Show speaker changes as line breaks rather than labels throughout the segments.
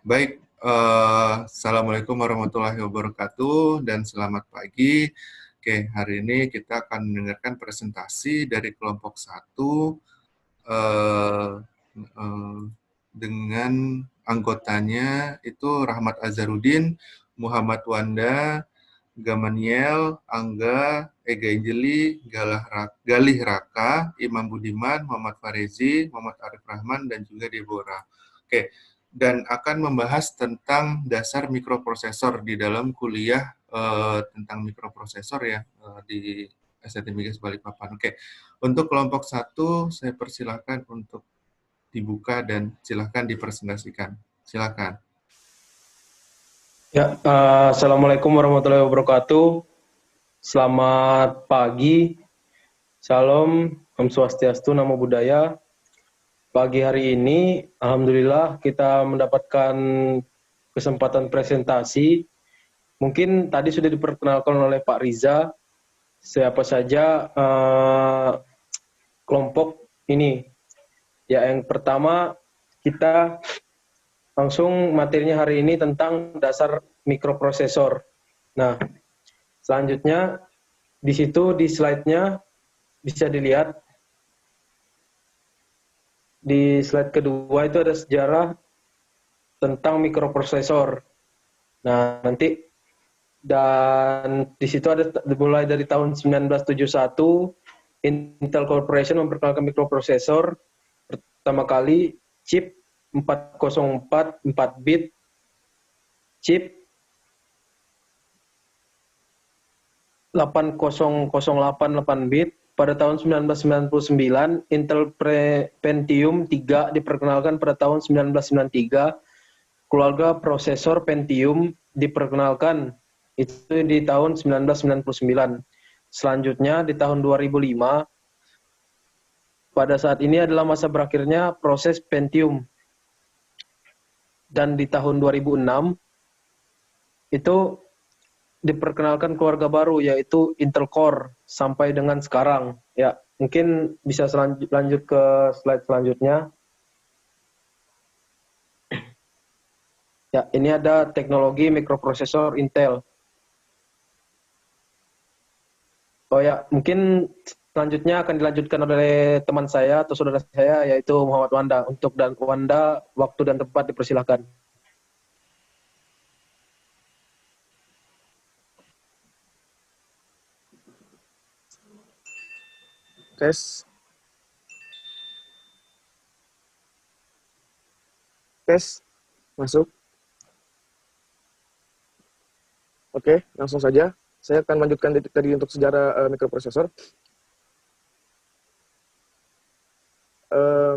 Baik, Assalamualaikum warahmatullahi wabarakatuh dan selamat pagi. Oke, hari ini kita akan mendengarkan presentasi dari kelompok 1 eh, eh, dengan anggotanya itu Rahmat Azharuddin, Muhammad Wanda, Gamaniel, Angga, Ega Injeli, Galih Raka, Imam Budiman, Muhammad Farezi, Muhammad Arif Rahman, dan juga Deborah. Oke, dan akan membahas tentang dasar mikroprosesor di dalam kuliah tentang mikroprosesor ya di STT Migas Balikpapan. Oke, untuk kelompok 1 saya persilakan untuk dibuka dan silakan dipresentasikan. Silakan.
Ya, Assalamualaikum warahmatullahi wabarakatuh. Selamat pagi, Salam, Om Swastiastu, Namo Buddhaya. Pagi hari ini, Alhamdulillah kita mendapatkan kesempatan presentasi. Mungkin tadi sudah diperkenalkan oleh Pak Riza, siapa saja kelompok ini. Ya, yang pertama kita langsung materinya hari ini tentang dasar mikroprosesor. Nah, selanjutnya di situ di slide-nya bisa dilihat di slide kedua itu ada sejarah tentang mikroprosesor. Nah, nanti dan di situ ada mulai dari tahun 1971 Intel Corporation memperkenalkan mikroprosesor pertama kali chip 404 4 bit, chip 8008 8 bit. Pada tahun 1999, Intel Pentium 3 diperkenalkan pada tahun 1993. Keluarga prosesor Pentium diperkenalkan itu di tahun 1999. Selanjutnya di tahun 2005, pada saat ini adalah masa berakhirnya proses Pentium. Dan di tahun 2006, itu diperkenalkan keluarga baru yaitu Intel Core sampai dengan sekarang. Ya, mungkin bisa lanjut ke slide selanjutnya. Ya, ini ada teknologi mikroprosesor Intel. Oh ya, mungkin selanjutnya akan dilanjutkan oleh teman saya atau saudara saya yaitu Muhammad Wanda. Untuk dan Wanda, waktu dan tempat dipersilahkan.
Tes. Tes. Masuk. Oke, langsung saja. Saya akan lanjutkan tadi untuk sejarah mikroprosesor.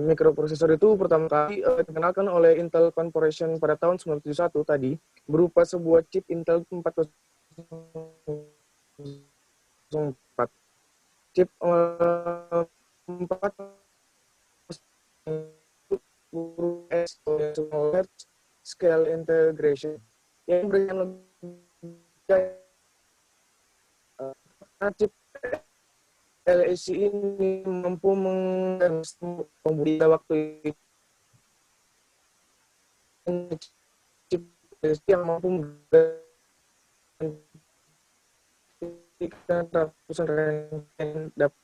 Mikroprosesor itu pertama kali dikenalkan oleh Intel Corporation pada tahun 1971 tadi, berupa sebuah chip Intel 404. Chip 4 scale integration yang berikan chip LAC ini mampu menggabungkan waktu chip yang mampu menggantikan ratusan rangkaian dapat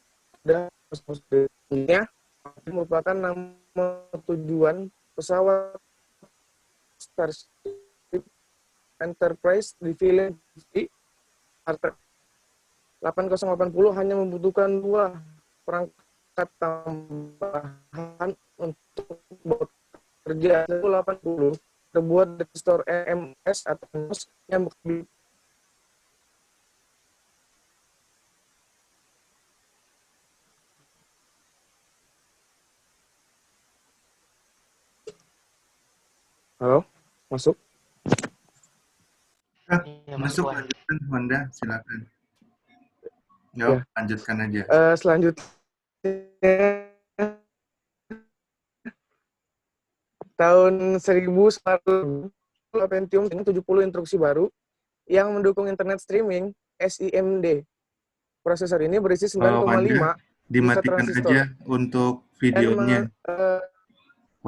merupakan nama tujuan pesawat Starship Enterprise di film 8080 hanya membutuhkan 2 perangkat tambahan untuk bekerja. 80 terbuat dari store EMS atau MOS yang Halo, masuk?
Masuk, lanjutkan Wanda, silakan. Ya, lanjutkan aja.
Selanjutnya tahun 1900 Pentium dengan 70 instruksi baru yang mendukung internet streaming SIMD. Prosesor ini berisi 9,5
dimatikan aja untuk videonya.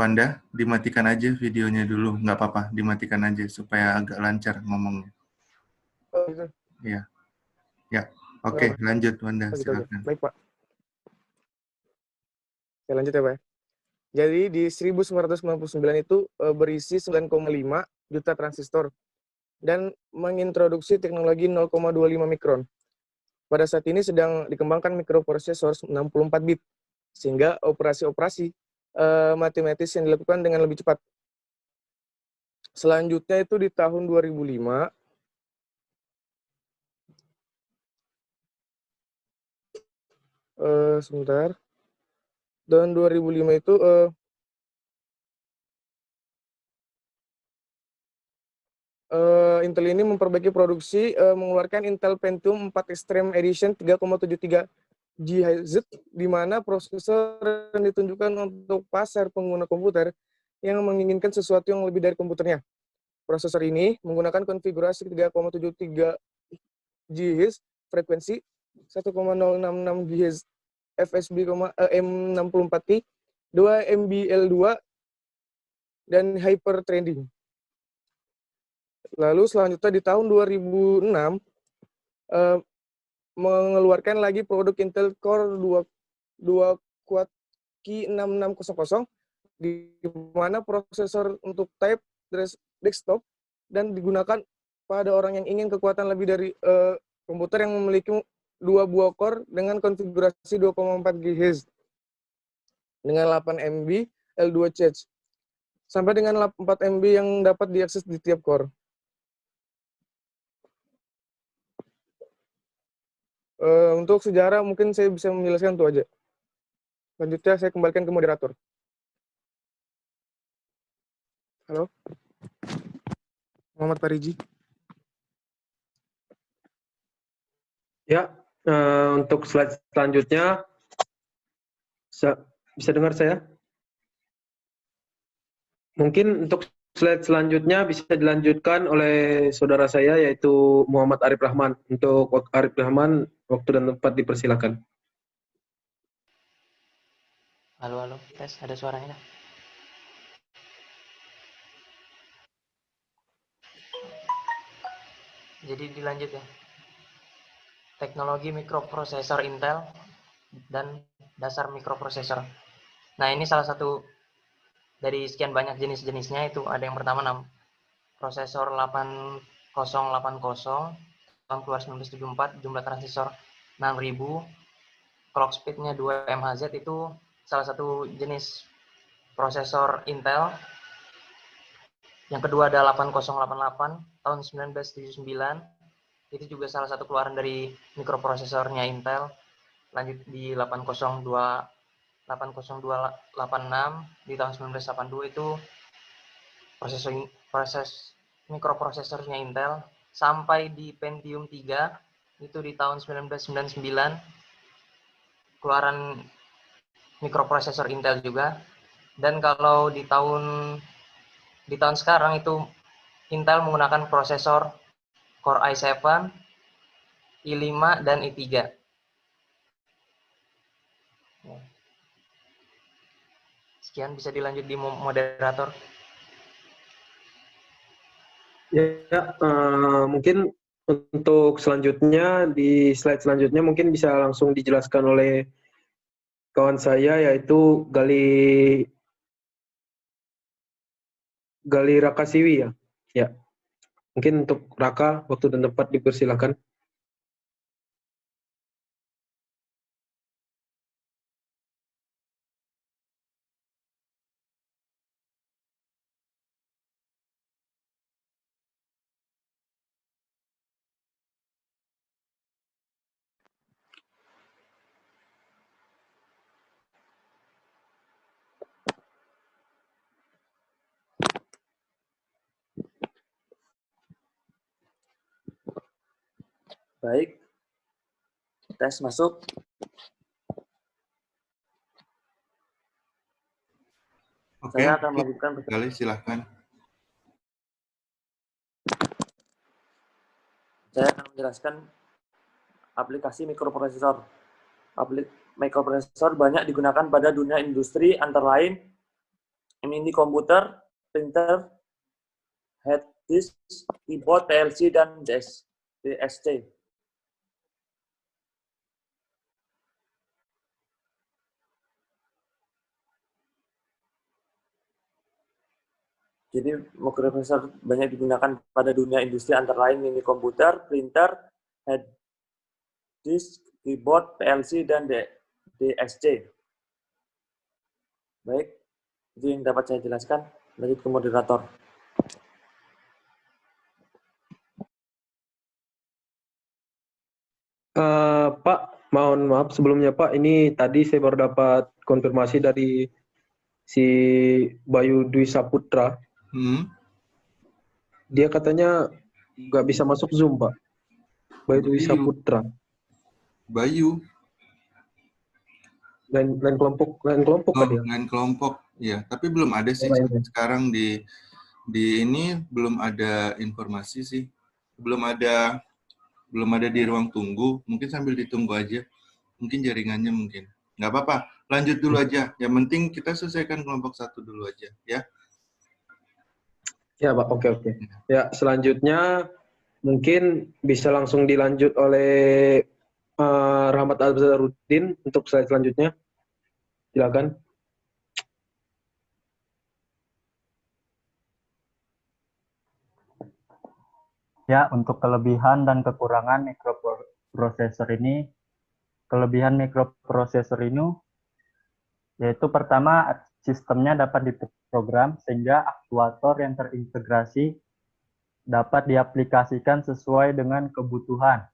Wanda, dimatikan aja videonya dulu, nggak apa-apa, dimatikan aja supaya agak lancar ngomongnya.
Oh, gitu.
Ya, ya.
Nggak
Oke,
apa-apa.
lanjut Wanda,
Oh, gitu, oke.
silakan.
Baik, Pak. Saya lanjut ya, Pak. Jadi di 1999 itu berisi 9,5 juta transistor dan mengintroduksi teknologi 0,25 mikron. Pada saat ini sedang dikembangkan mikroprosesor 64 bit, sehingga operasi-operasi matematis yang dilakukan dengan lebih cepat. Selanjutnya itu di tahun 2005, sebentar, tahun 2005 itu Intel ini memperbaiki produksi, mengeluarkan Intel Pentium 4 Extreme Edition 3,73 GHz, di mana prosesor yang ditunjukkan untuk pasar pengguna komputer yang menginginkan sesuatu yang lebih dari komputernya. Prosesor ini menggunakan konfigurasi 3,73 GHz, frekuensi 1,066 GHz FSB, M64T, 2 MBL2, dan hyperthreading. Lalu selanjutnya di tahun 2006 mengeluarkan lagi produk Intel Core 2 Quad Core 6600, di mana prosesor untuk type desktop dan digunakan pada orang yang ingin kekuatan lebih dari komputer yang memiliki 2 buah core dengan konfigurasi 2,4 GHz dengan 8 MB L2 charge sampai dengan 4 MB yang dapat diakses di tiap core. Untuk sejarah mungkin saya bisa menjelaskan itu aja. Selanjutnya saya kembalikan ke moderator. Halo, Muhammad Pariji.
Ya, untuk slide selanjutnya, bisa dengar saya? Mungkin untuk slide selanjutnya bisa dilanjutkan oleh saudara saya, yaitu Muhammad Arif Rahman. Untuk Arif Rahman, waktu dan tempat dipersilakan.
Halo, halo, tes, ada suaranya? Jadi dilanjut ya. Teknologi mikroprosesor Intel dan dasar mikroprosesor. Nah, ini salah satu dari sekian banyak jenis-jenisnya. Itu ada yang pertama prosesor 8080 tahun keluar 1974, jumlah transistor 6000, clock speed-nya 2 MHz. Itu salah satu jenis prosesor Intel. Yang kedua ada 8088 tahun 1979. Itu juga salah satu keluaran dari mikroprosesornya Intel. Lanjut di 80286 di tahun 1982, itu proses mikroprosesornya Intel. Sampai di Pentium 3 itu di tahun 1999, keluaran mikroprosesor Intel juga. Dan kalau di tahun sekarang itu Intel menggunakan prosesor Core i7, i5, dan i3. Sekian, bisa dilanjut di moderator.
Ya, mungkin untuk selanjutnya, di slide selanjutnya mungkin bisa langsung dijelaskan oleh kawan saya, yaitu Gali Rakasiwi ya. Ya, mungkin untuk Raka, waktu dan tempat dipersilakan.
Baik, tes masuk.
Oke,
Saya akan melanjutkan.
Gali, silahkan.
Saya akan menjelaskan aplikasi mikroprosesor. Mikroprosesor banyak digunakan pada dunia industri, antara lain mini komputer, printer, hard disk, keyboard, PLC, dan DSC. Jadi mikroprosesor banyak digunakan pada dunia industri antara lain mini komputer, printer, hard disk, keyboard, PLC, dan DSC. Baik, itu yang dapat saya jelaskan. Lanjut ke moderator.
Pak, mohon maaf sebelumnya Pak, ini tadi saya baru dapat konfirmasi dari si Bayu Dwi Saputra. Dia katanya nggak bisa masuk Zoom, Pak. Bayu Dwi Saputra.
Bayu.
Lain kelompok
Oh,
dia.
lain kelompok. Ya, tapi belum ada sih sekarang di ini belum ada informasi sih. Belum ada di ruang tunggu. Mungkin sambil ditunggu aja. Mungkin jaringannya mungkin. Nggak apa-apa. Lanjut dulu aja. Yang penting kita selesaikan kelompok 1 dulu aja, ya.
Ya, Pak. Oke. Ya, selanjutnya mungkin bisa langsung dilanjut oleh Rahmat Azharuddin untuk slide selanjutnya. Silakan.
Ya, untuk kelebihan dan kekurangan mikroprosesor ini, kelebihan mikroprosesor ini yaitu pertama, sistemnya dapat diprogram sehingga aktuator yang terintegrasi dapat diaplikasikan sesuai dengan kebutuhan.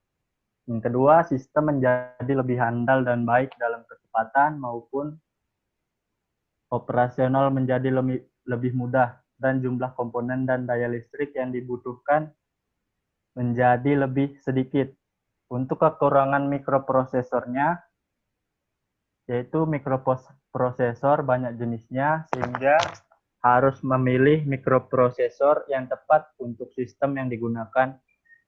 Yang kedua, sistem menjadi lebih handal dan baik dalam kecepatan maupun operasional menjadi lebih mudah dan jumlah komponen dan daya listrik yang dibutuhkan menjadi lebih sedikit. Untuk kekurangan mikroprosesornya, yaitu mikroprosesor banyak jenisnya, sehingga harus memilih mikroprosesor yang tepat untuk sistem yang digunakan.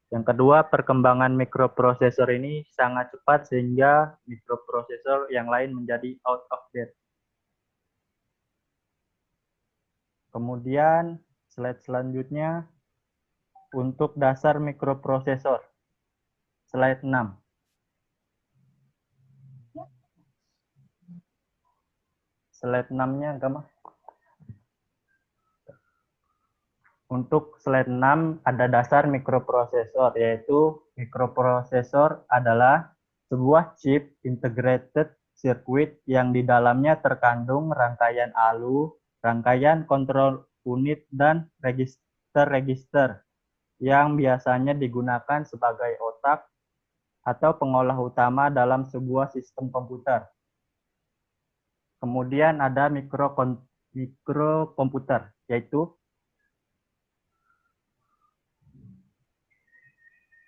Yang kedua, perkembangan mikroprosesor ini sangat cepat sehingga mikroprosesor yang lain menjadi out of date. Kemudian, slide selanjutnya, untuk dasar mikroprosesor. Slide 6. Slide 6-nya agak. Untuk slide 6 ada dasar mikroprosesor, yaitu mikroprosesor adalah sebuah chip integrated circuit yang di dalamnya terkandung rangkaian ALU, rangkaian kontrol unit, dan register-register yang biasanya digunakan sebagai otak atau pengolah utama dalam sebuah sistem komputer. Kemudian ada mikrokomputer, yaitu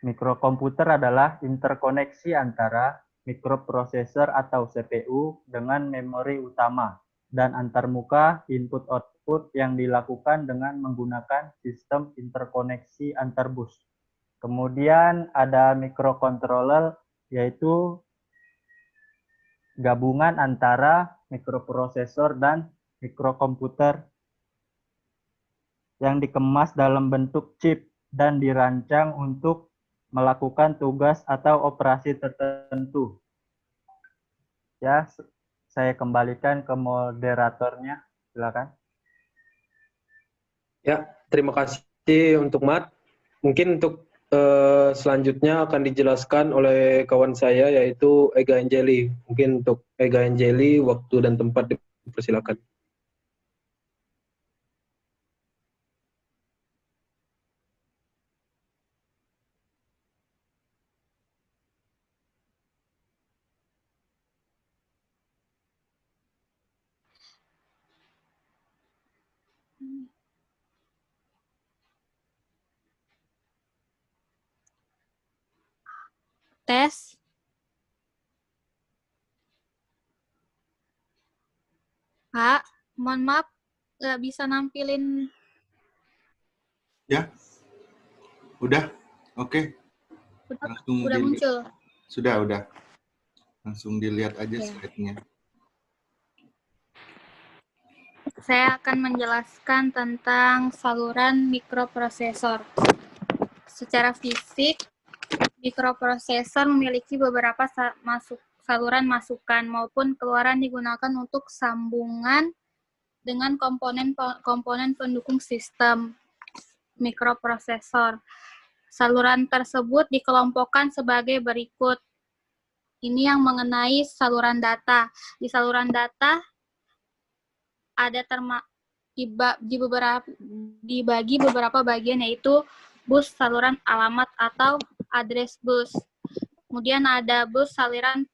mikrokomputer adalah interkoneksi antara mikroprosesor atau CPU dengan memori utama dan antarmuka input-output yang dilakukan dengan menggunakan sistem interkoneksi antarbus. Kemudian ada microcontroller, yaitu gabungan antara mikroprosesor dan mikrokomputer yang dikemas dalam bentuk chip dan dirancang untuk melakukan tugas atau operasi tertentu. Ya, saya kembalikan ke moderatornya. Silakan.
Ya, terima kasih untuk Mat. Mungkin untuk selanjutnya akan dijelaskan oleh kawan saya, yaitu Ega Angeli. Mungkin untuk Ega Angeli, waktu dan tempat dipersilakan.
Tes. Pak, mohon maaf, nggak bisa nampilin.
Ya, udah, oke.
Udah muncul.
Sudah. Langsung dilihat aja slide-nya.
Saya akan menjelaskan tentang saluran mikroprosesor. Secara fisik, mikroprosesor memiliki beberapa saluran masukan maupun keluaran digunakan untuk sambungan dengan komponen pendukung sistem mikroprosesor. Saluran tersebut dikelompokkan sebagai berikut. Ini yang mengenai saluran data. Di saluran data ada dibagi beberapa bagian, yaitu bus saluran alamat atau address bus. Kemudian ada bus saluran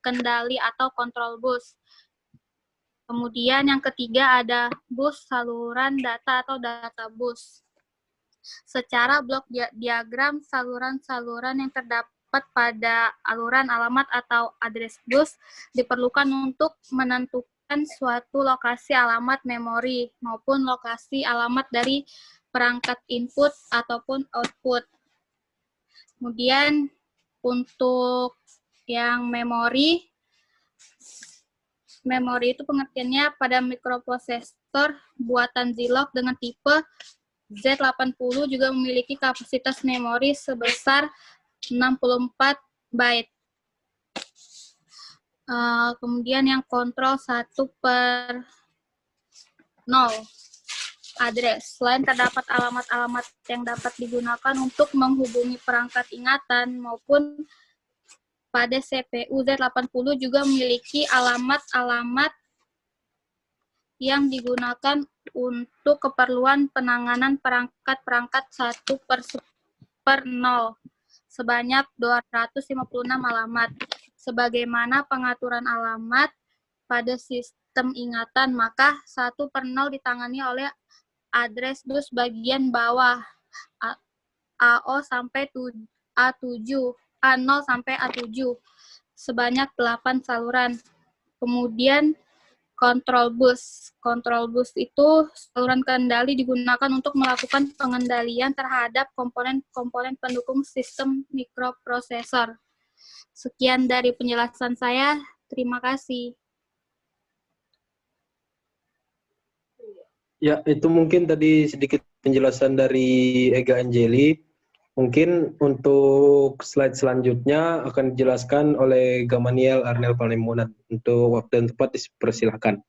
kendali atau control bus. Kemudian yang ketiga ada bus saluran data atau data bus. Secara blok diagram, saluran-saluran yang terdapat pada aluran alamat atau address bus diperlukan untuk menentukan suatu lokasi alamat memori maupun lokasi alamat dari perangkat input ataupun output. Kemudian untuk yang memori itu pengertiannya pada mikroprosesor buatan Zilog dengan tipe Z80 juga memiliki kapasitas memori sebesar 64 byte. Kemudian yang kontrol 1/0 address. Selain terdapat alamat-alamat yang dapat digunakan untuk menghubungi perangkat ingatan maupun pada CPU Z80 juga memiliki alamat-alamat yang digunakan untuk keperluan penanganan perangkat-perangkat 1/0 sebanyak 256 alamat. Sebagaimana pengaturan alamat pada sistem ingatan, maka 1/0 ditangani oleh address bus bagian bawah A0 sampai A7 sebanyak 8 saluran. Kemudian control bus itu saluran kendali digunakan untuk melakukan pengendalian terhadap komponen-komponen pendukung sistem mikroprosesor. Sekian dari penjelasan saya. Terima kasih.
Ya, itu mungkin tadi sedikit penjelasan dari Ega Anjeli. Mungkin untuk slide selanjutnya akan dijelaskan oleh Gamaniel Arnel Panemonat. Untuk waktu dan tempat dipersilakan.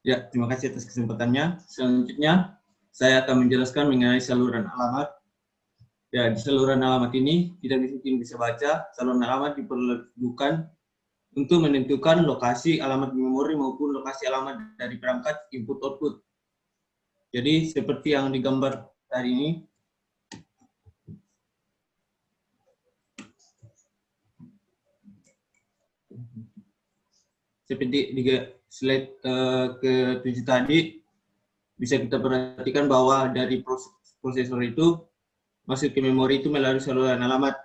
Ya, terima kasih atas kesempatannya. Selanjutnya, saya akan menjelaskan mengenai saluran alamat. Ya, di saluran alamat ini, kita mungkin bisa baca, saluran alamat diperlukan untuk menentukan lokasi alamat memori maupun lokasi alamat dari perangkat input-output. Jadi, seperti yang digambar tadi ini, seperti di slide ke-7 tadi, bisa kita perhatikan bahwa dari prosesor itu masuk ke memori itu melalui saluran alamat.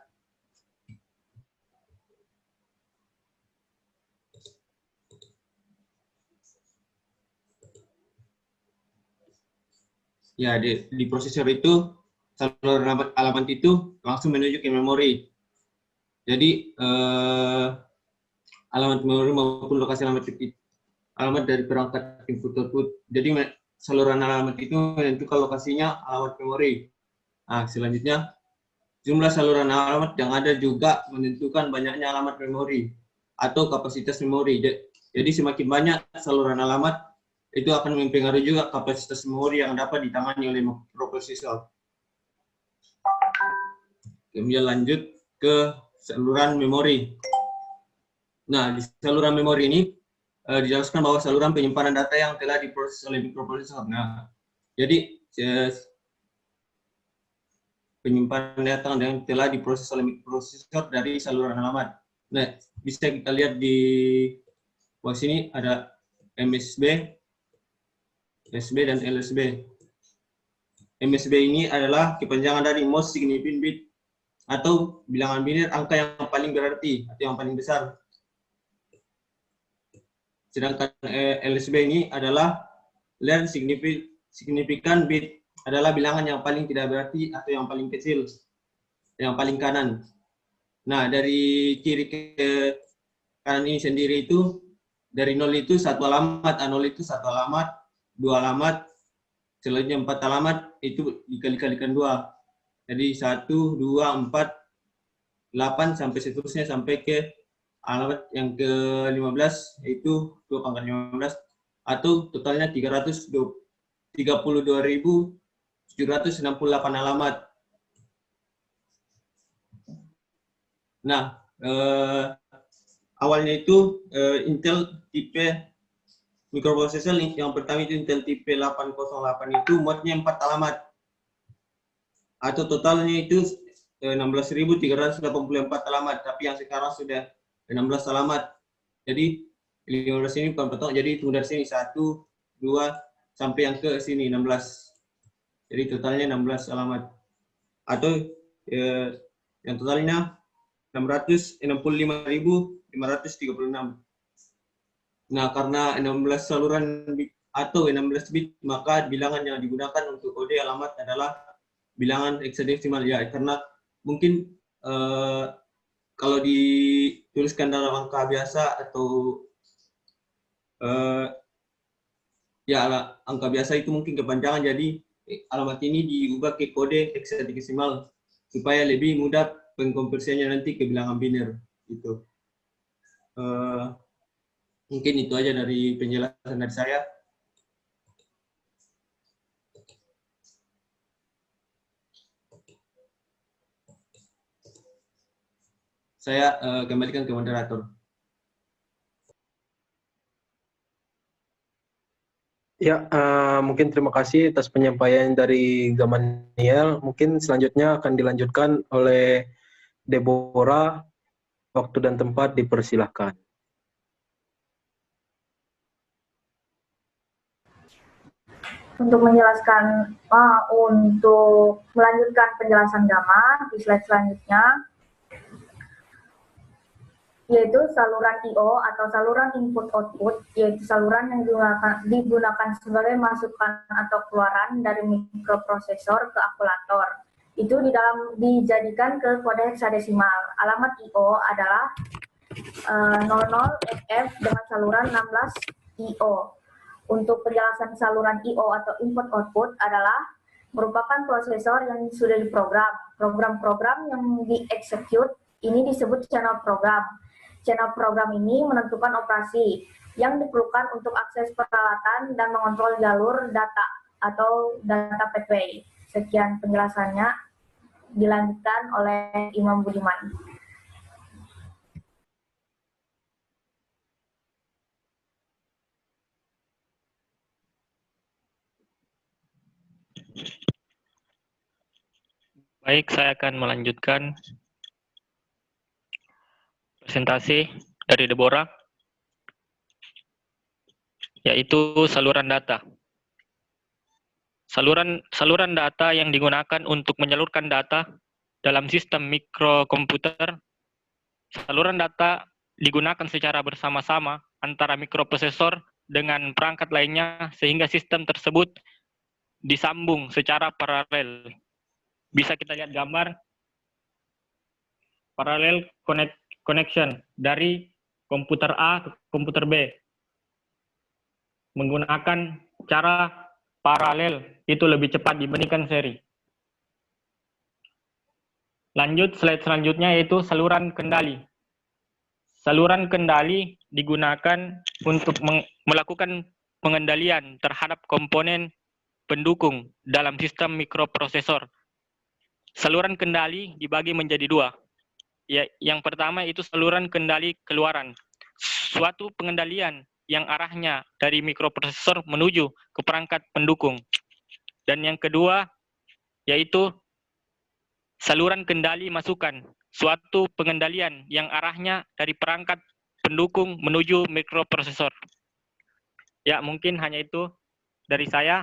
Ya, di prosesor itu saluran alamat itu langsung menuju ke memori. Jadi alamat memori maupun lokasi alamat dari perangkat input output. Jadi saluran alamat itu menentukan lokasinya alamat memori. Nah, selanjutnya jumlah saluran alamat yang ada juga menentukan banyaknya alamat memori atau kapasitas memori. Jadi semakin banyak saluran alamat itu akan mempengaruhi juga kapasitas memori yang dapat ditangani oleh mikroprosesor. Kemudian lanjut ke saluran memori. Nah, di saluran memori ini dijelaskan bahwa saluran penyimpanan data yang telah diproses oleh mikroprosesor. Nah, jadi penyimpanan data yang telah diproses oleh mikroprosesor dari saluran alamat. Nah, bisa kita lihat di bawah sini ada MSB, SB, dan LSB. MSB ini adalah kepanjangan dari most significant bit atau bilangan biner angka yang paling berarti atau yang paling besar. Sedangkan LSB ini adalah least significant bit adalah bilangan yang paling tidak berarti atau yang paling kecil, yang paling kanan. Nah, dari kiri ke kanan ini sendiri itu, dari 0 itu 1 alamat, 0 itu 1 alamat, 2 alamat, selanjutnya 4 alamat, itu dikali-kalikan 2. Jadi 1, 2, 4, 8, sampai seterusnya, sampai ke alamat yang ke-15, yaitu 2 pangkat 15, atau totalnya 332.768 alamat. Nah, awalnya itu Intel tipe mikroprosesor yang pertama itu Intel tipe 808 itu muatnya 4 alamat, atau totalnya itu 16.384 alamat, tapi yang sekarang sudah 16 alamat. Jadi 15 ini bukan potong, jadi hitung dari sini 1, 2, sampai yang ke sini 16. Jadi totalnya 16 alamat. Atau yang totalnya 665.536. Nah, karena 16 saluran bit atau 16 bit, maka bilangan yang digunakan untuk kode alamat adalah bilangan hexadesimal, ya, karena mungkin kalau dituliskan dalam angka biasa atau ya angka biasa itu mungkin kepanjangan, jadi alamat ini diubah ke kode hexadesimal supaya lebih mudah pengkonversiannya nanti ke bilangan biner gitu. Mungkin itu aja dari penjelasan dari saya. Saya kembalikan ke moderator.
Ya, mungkin terima kasih atas penyampaian dari Gamaniel. Mungkin selanjutnya akan dilanjutkan oleh Deborah. Waktu dan tempat dipersilahkan.
Untuk menjelaskan, untuk melanjutkan penjelasan Gama di slide selanjutnya, yaitu saluran I/O atau saluran input-output, yaitu saluran yang digunakan sebagai masukan atau keluaran dari mikroprosesor ke akumulator. Itu dijadikan ke kode heksadesimal. Alamat I/O adalah 00FF dengan saluran 16 I/O. Untuk penjelasan saluran I/O atau input-output adalah merupakan prosesor yang sudah diprogram. Program-program yang di-execute ini disebut channel program. Channel program ini menentukan operasi yang diperlukan untuk akses peralatan dan mengontrol jalur data atau data pathway. Sekian penjelasannya. Dilanjutkan oleh Imam Budiman.
Baik, saya akan melanjutkan presentasi dari Deborah, yaitu saluran data. Saluran data yang digunakan untuk menyalurkan data dalam sistem mikrokomputer. Saluran data digunakan secara bersama-sama antara mikroprosesor dengan perangkat lainnya sehingga sistem tersebut disambung secara paralel. Bisa kita lihat gambar parallel connection dari komputer A ke komputer B. Menggunakan cara paralel itu lebih cepat dibandingkan seri. Lanjut slide selanjutnya yaitu saluran kendali. Saluran kendali digunakan untuk melakukan pengendalian terhadap komponen pendukung dalam sistem mikroprosesor. Saluran kendali dibagi menjadi dua. Yang pertama itu saluran kendali keluaran. Suatu pengendalian yang arahnya dari mikroprosesor menuju ke perangkat pendukung. Dan yang kedua yaitu saluran kendali masukan. Suatu pengendalian yang arahnya dari perangkat pendukung menuju mikroprosesor. Ya, mungkin hanya itu dari saya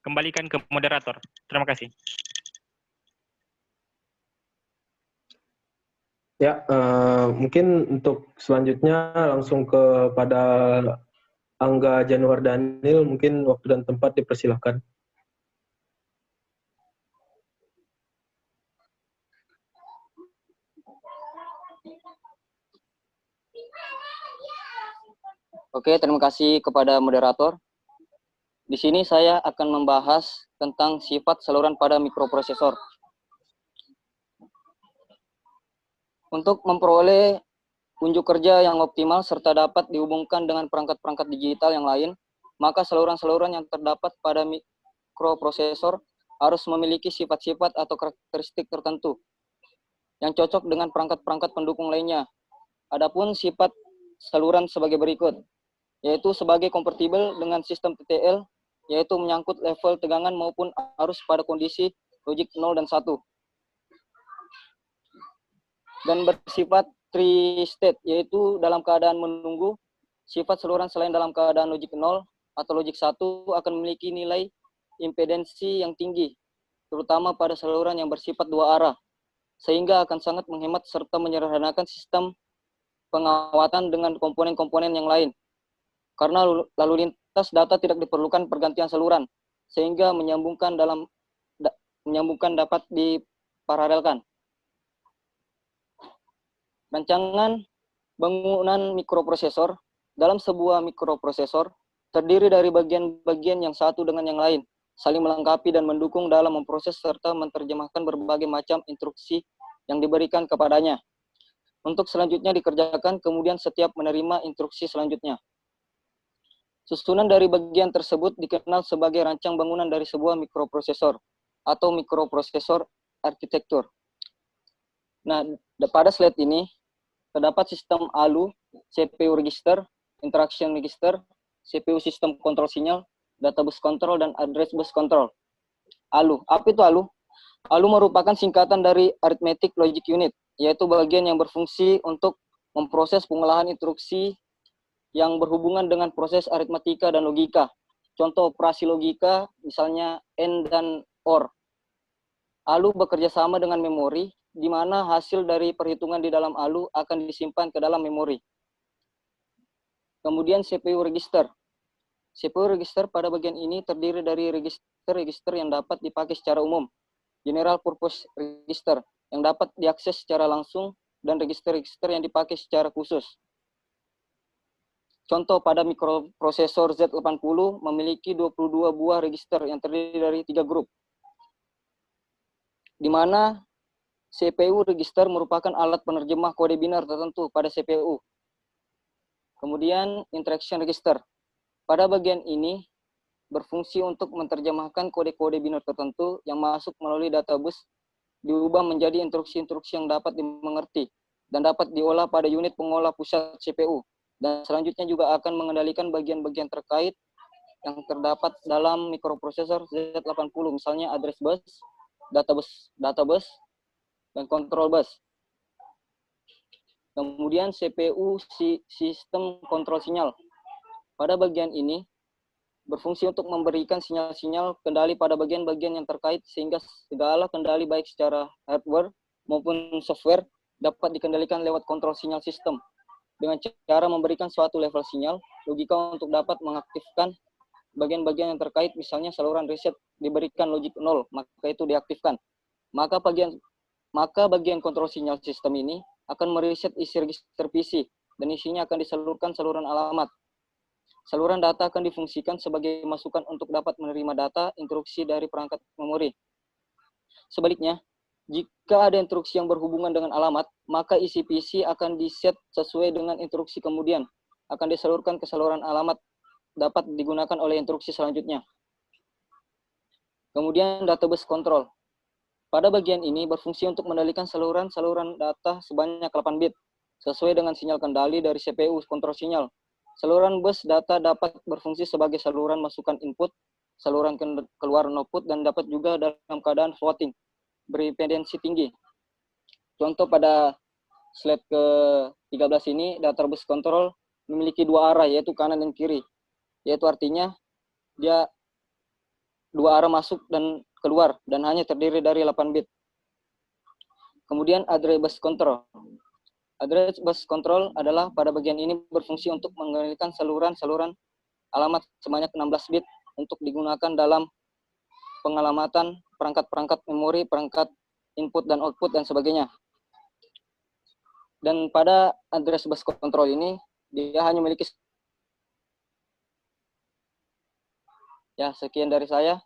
kembalikan ke moderator. Terima kasih.
Ya, mungkin untuk selanjutnya langsung kepada Angga Januar Daniel, mungkin waktu dan tempat dipersilahkan.
Oke, terima kasih kepada moderator. Di sini saya akan membahas tentang sifat saluran pada mikroprosesor. Untuk memperoleh unjuk kerja yang optimal serta dapat dihubungkan dengan perangkat-perangkat digital yang lain, maka saluran-saluran yang terdapat pada mikroprosesor harus memiliki sifat-sifat atau karakteristik tertentu yang cocok dengan perangkat-perangkat pendukung lainnya. Adapun sifat saluran sebagai berikut, yaitu sebagai kompatibel dengan sistem TTL, yaitu menyangkut level tegangan maupun arus pada kondisi logik 0 dan 1. Dan bersifat tri-state, yaitu dalam keadaan menunggu, sifat saluran selain dalam keadaan logik 0 atau logik 1 akan memiliki nilai impedensi yang tinggi, terutama pada saluran yang bersifat dua arah, sehingga akan sangat menghemat serta menyederhanakan sistem pengawatan dengan komponen-komponen yang lain. Karena lalu lintas data tidak diperlukan pergantian saluran, sehingga menyambungkan dapat diparalelkan. Rancangan bangunan mikroprosesor. Dalam sebuah mikroprosesor terdiri dari bagian-bagian yang satu dengan yang lain, saling melengkapi dan mendukung dalam memproses serta menerjemahkan berbagai macam instruksi yang diberikan kepadanya. Untuk selanjutnya dikerjakan, kemudian setiap menerima instruksi selanjutnya. Susunan dari bagian tersebut dikenal sebagai rancang bangunan dari sebuah mikroprosesor atau mikroprosesor arsitektur. Nah, pada slide ini terdapat sistem ALU, CPU register, interaction register, CPU sistem kontrol sinyal, data bus control, dan address bus control. ALU, apa itu ALU? ALU merupakan singkatan dari Arithmetic Logic Unit, yaitu bagian yang berfungsi untuk memproses pengolahan instruksi yang berhubungan dengan proses aritmatika dan logika. Contoh operasi logika, misalnya AND dan OR. ALU bekerja sama dengan memori, di mana hasil dari perhitungan di dalam ALU akan disimpan ke dalam memori. Kemudian CPU register. CPU register pada bagian ini terdiri dari register-register yang dapat dipakai secara umum, general purpose register, yang dapat diakses secara langsung, dan register-register yang dipakai secara khusus. Contoh pada mikroprosesor Z80 memiliki 22 buah register yang terdiri dari 3 grup, di mana CPU register merupakan alat penerjemah kode biner tertentu pada CPU. Kemudian interaction register. Pada bagian ini berfungsi untuk menerjemahkan kode-kode biner tertentu yang masuk melalui data bus diubah menjadi instruksi-instruksi yang dapat dimengerti dan dapat diolah pada unit pengolah pusat CPU. Dan selanjutnya juga akan mengendalikan bagian-bagian terkait yang terdapat dalam mikroprosesor Z80, misalnya address bus, data bus, dan control bus. Kemudian CPU sistem kontrol sinyal. Pada bagian ini berfungsi untuk memberikan sinyal-sinyal kendali pada bagian-bagian yang terkait sehingga segala kendali baik secara hardware maupun software dapat dikendalikan lewat kontrol sinyal sistem dengan cara memberikan suatu level sinyal logika untuk dapat mengaktifkan bagian-bagian yang terkait, misalnya saluran reset diberikan logik 0, maka itu diaktifkan. Maka bagian kontrol sinyal sistem ini akan mereset isi register PC dan isinya akan disalurkan saluran alamat. Saluran data akan difungsikan sebagai masukan untuk dapat menerima data instruksi dari perangkat memori. Sebaliknya, jika ada instruksi yang berhubungan dengan alamat, maka isi PC akan diset sesuai dengan instruksi kemudian akan disalurkan ke saluran alamat dapat digunakan oleh instruksi selanjutnya. Kemudian database control. Pada bagian ini berfungsi untuk mengendalikan saluran-saluran data sebanyak 8 bit sesuai dengan sinyal kendali dari CPU kontrol sinyal. Saluran bus data dapat berfungsi sebagai saluran masukan input, saluran keluar output, dan dapat juga dalam keadaan floating, berimpedensi tinggi. Contoh pada slide ke-13 ini, data bus control memiliki dua arah, yaitu kanan dan kiri. Yaitu artinya dia dua arah masuk dan keluar, dan hanya terdiri dari 8 bit. Kemudian address bus control. Address bus control adalah pada bagian ini berfungsi untuk mengendalikan saluran-saluran alamat sebanyak 16 bit untuk digunakan dalam pengalamatan perangkat-perangkat memori, perangkat input dan output, dan sebagainya. Dan pada address bus control ini, dia hanya memiliki Ya, sekian dari saya.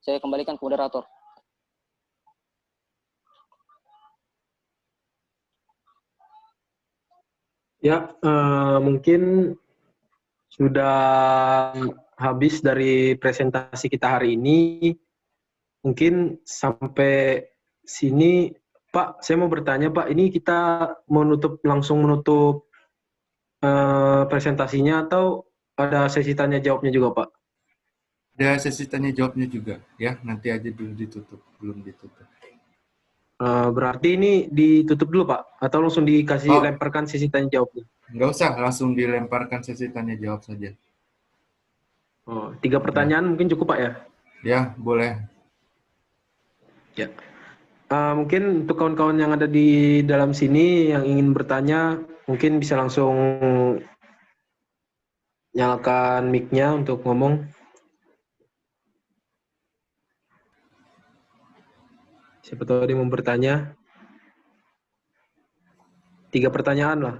Saya kembalikan ke moderator.
Ya, mungkin sudah habis dari presentasi kita hari ini. Mungkin sampai sini, Pak, saya mau bertanya, Pak, ini kita langsung menutup presentasinya atau ada sesi tanya jawabnya juga, Pak?
Ada sesi tanya jawabnya juga, ya. Nanti aja dulu ditutup, belum ditutup.
Berarti ini ditutup dulu, Pak? Atau langsung dikasih lemparkan sesi tanya jawabnya?
Nggak usah, langsung dilemparkan sesi tanya jawab saja.
Oh, 3 pertanyaan mungkin cukup, Pak, ya?
Ya, boleh.
Ya. Mungkin untuk kawan-kawan yang ada di dalam sini yang ingin bertanya, mungkin bisa langsung nyalakan mic-nya untuk ngomong. Siapa tahu ada yang mau bertanya. 3 pertanyaan lah.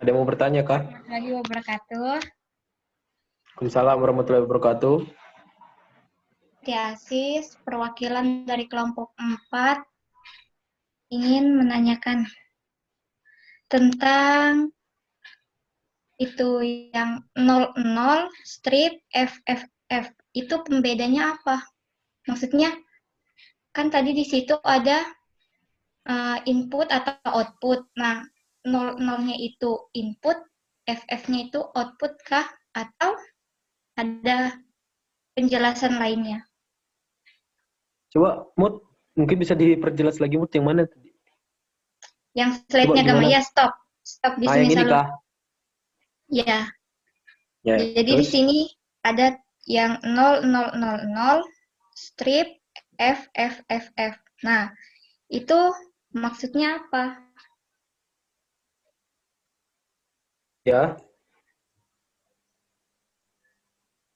Ada yang mau bertanya, Kak?
Warahmatullahi wabarakatuh.
Waalaikumsalam warahmatullahi wabarakatuh.
Asis, perwakilan dari kelompok 4 ingin menanyakan tentang itu yang 00 strip FFF. Itu pembedanya apa? Maksudnya kan tadi di situ ada input atau output. Nah, 00-nya itu input, FF-nya itu output kah? Atau ada penjelasan lainnya?
Coba, Mut, mungkin bisa diperjelas lagi, Mut, yang mana tadi?
Yang slide-nya gambar, ya stop. Stop di sini
yang ini
selalu.
kah?
Ya.
Ya.
Jadi
Terus?
di sini ada yang 0000 strip FFFF. Nah, itu maksudnya apa?
Ya.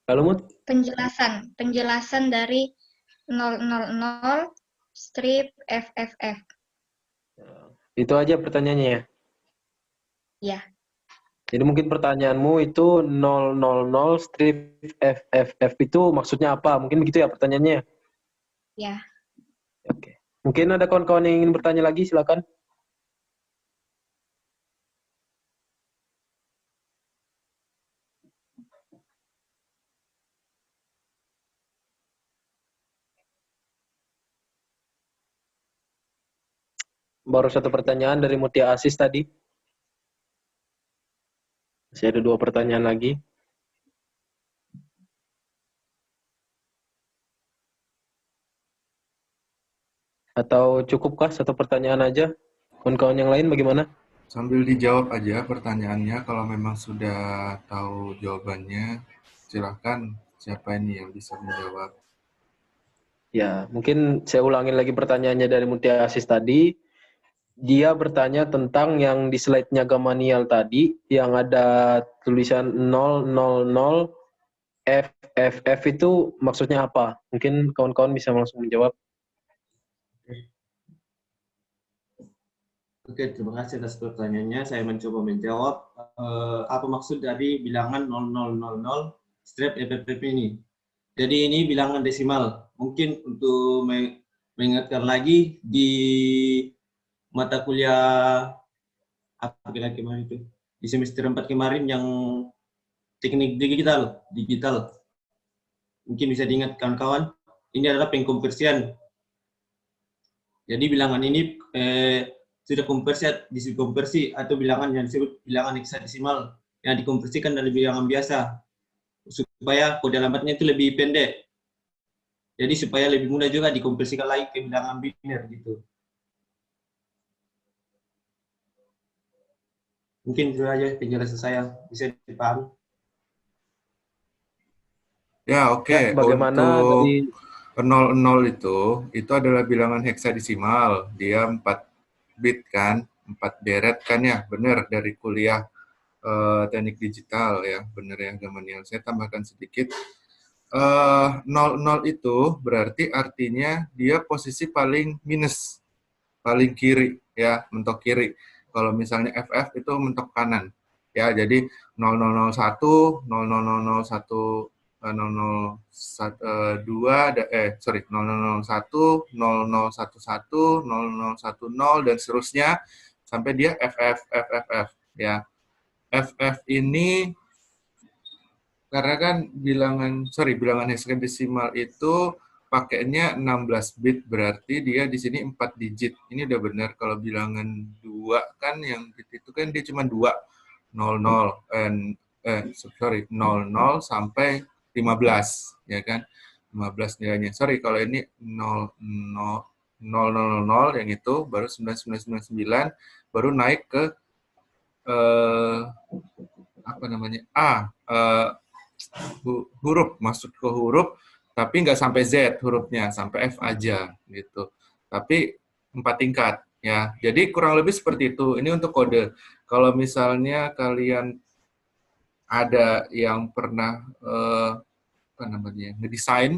Kalau Mut?
Penjelasan dari 000 strip FFF.
Itu aja pertanyaannya ya?
Ya.
Jadi mungkin pertanyaanmu itu 000 strip FFF itu maksudnya apa? Mungkin begitu ya pertanyaannya?
Ya.
Oke. Mungkin ada kawan-kawan yang ingin bertanya lagi, silakan. Baru 1 pertanyaan dari Mutia Asis tadi. Masih ada 2 pertanyaan lagi. Atau cukupkah 1 pertanyaan aja? Kawan-kawan yang lain bagaimana?
Sambil dijawab aja pertanyaannya, kalau memang sudah tahu jawabannya, silahkan siapa ini yang bisa menjawab.
Ya, mungkin saya ulangin lagi pertanyaannya dari Mutia Asis tadi. Dia bertanya tentang yang di slide-nya Gamaniel tadi, yang ada tulisan 000 FFF itu maksudnya apa? Mungkin kawan-kawan bisa langsung menjawab.
Oke, terima kasih atas pertanyaannya. Saya mencoba menjawab apa maksud dari bilangan 0000 strip FFF ini. Jadi ini bilangan desimal. Mungkin untuk mengingatkan lagi di mata kuliah apa kemarin itu di semester 4 kemarin yang teknik digital. Mungkin bisa diingat kawan-kawan, ini adalah pengkonversian. Jadi bilangan ini sudah dikonversi atau bilangan yang disebut bilangan heksadesimal yang dikonversikan dari bilangan biasa supaya kode alamatnya itu lebih pendek. Jadi supaya lebih mudah juga dikonversikan lagi ke bilangan biner gitu. Mungkin itu aja penjelasan saya, bisa dipahami.
Ya, oke.
Ya, bagaimana
untuk
tadi
00 itu adalah bilangan heksadesimal. Dia 4 bit kan, 4 deret kan ya, benar dari kuliah teknik digital ya, benar ya Gamaniel. Saya tambahkan sedikit. 00 itu berarti artinya dia posisi paling minus. paling kiri ya, mentok kiri. Kalau misalnya FF itu mentok kanan. Ya, jadi 0001, 0001, 0012, 0001, 0011, 0010 dan seterusnya sampai dia FF ya. FF ini karena kan bilangan hexadesimal itu pakainya 16 bit, berarti dia di sini 4 digit. Ini udah benar. Kalau bilangan 2 kan yang bit itu kan dia cuma 2. 00 sampai 15 ya kan. 15 nilainya. Sorry, kalau ini 000 yang itu baru 9999 baru naik ke huruf, masuk ke huruf, tapi nggak sampai Z hurufnya, sampai F aja gitu. Tapi 4 tingkat ya. Jadi kurang lebih seperti itu. Ini untuk kode. Kalau misalnya kalian ada yang pernah ngedesain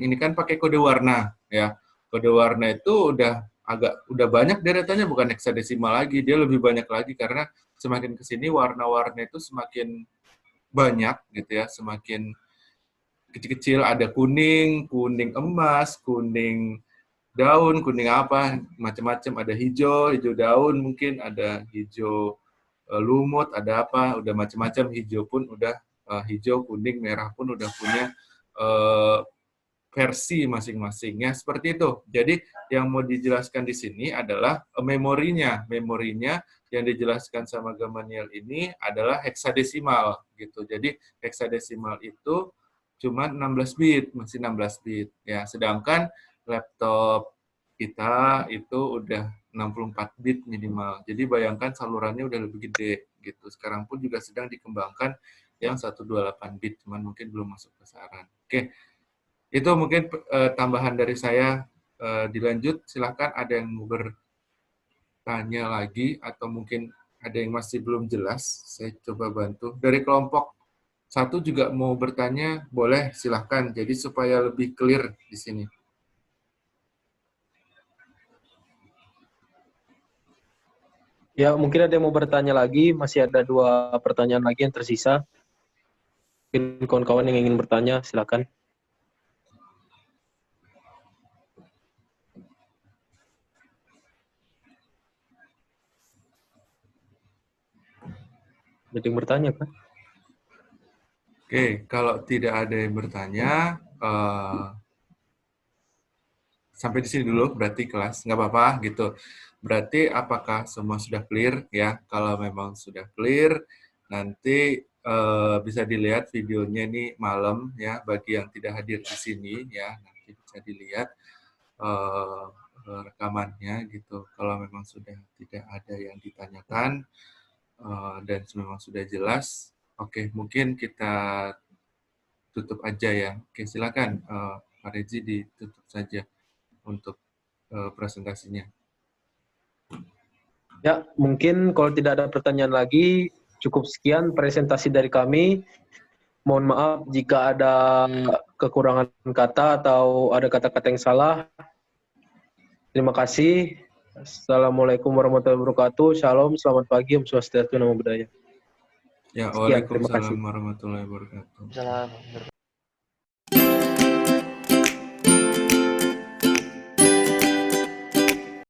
ini kan pakai kode warna ya. Kode warna itu udah banyak deretannya, bukan heksadesimal lagi, dia lebih banyak lagi karena semakin kesini warna-warna itu semakin banyak gitu ya, semakin kecil-kecil, ada kuning emas, kuning daun, kuning apa, macam-macam, ada hijau daun mungkin, ada hijau lumut, ada apa, udah macam-macam, hijau pun udah hijau, kuning, merah pun udah punya versi masing-masingnya seperti itu. Jadi yang mau dijelaskan di sini adalah memorinya yang dijelaskan sama Gamaliel ini adalah heksadesimal gitu. Jadi heksadesimal itu cuma 16 bit, masih 16 bit ya. Sedangkan laptop kita itu udah 64 bit minimal. Jadi bayangkan salurannya udah lebih gede gitu. Sekarang pun juga sedang dikembangkan yang 128 bit, cuman mungkin belum masuk pasaran. Oke. Itu mungkin tambahan dari saya. Dilanjut, silahkan ada yang mau bertanya lagi atau mungkin ada yang masih belum jelas, saya coba bantu. Dari kelompok 1 juga mau bertanya, boleh silahkan. Jadi supaya lebih clear di sini.
Ya, mungkin ada yang mau bertanya lagi, masih ada 2 pertanyaan lagi yang tersisa. Mungkin kawan-kawan yang ingin bertanya, silakan. Ada yang bertanya, Pak?
Oke, kalau tidak ada yang bertanya, sampai di sini dulu berarti kelas, nggak apa-apa gitu. Berarti apakah semua sudah clear ya? Kalau memang sudah clear, nanti bisa dilihat videonya ini malam ya, bagi yang tidak hadir di sini ya, nanti bisa dilihat rekamannya gitu. Kalau memang sudah tidak ada yang ditanyakan dan memang sudah jelas, oke, mungkin kita tutup aja ya. Oke, silakan Pak Rezi ditutup saja untuk presentasinya.
Ya, mungkin kalau tidak ada pertanyaan lagi, cukup sekian presentasi dari kami. Mohon maaf jika ada kekurangan kata atau ada kata-kata yang salah. Terima kasih. Assalamualaikum warahmatullahi wabarakatuh. Shalom, selamat pagi, Om Swastiastu, Namo Buddhaya.
Ya,
Sekian, terima kasih.
waalaikumsalam warahmatullahi wabarakatuh.
Salam.